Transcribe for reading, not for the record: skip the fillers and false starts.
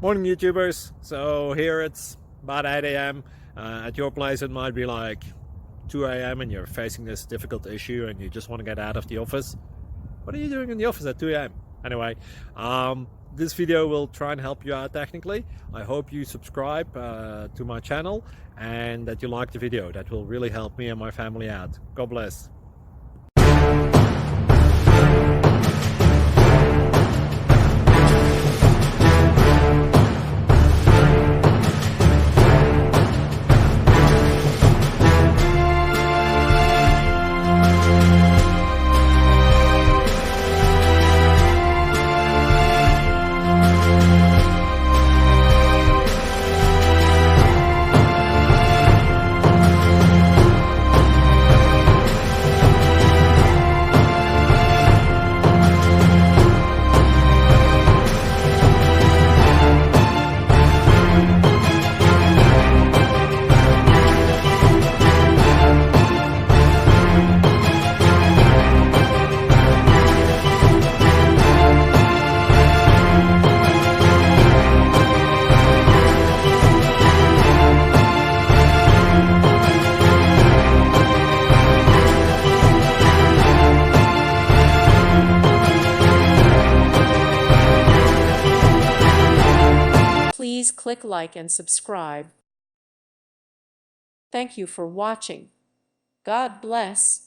Morning YouTubers. So here it's about 8 a.m. At your place it might be like 2 a.m. and you're facing this difficult issue and you just want to get out of the office. What are you doing in the office at 2 a.m.? Anyway, this video will try and help you out technically. I hope you subscribe to my channel and that you like the video. That will really help me and my family out. God bless. Please click like and subscribe. Thank you for watching. God bless.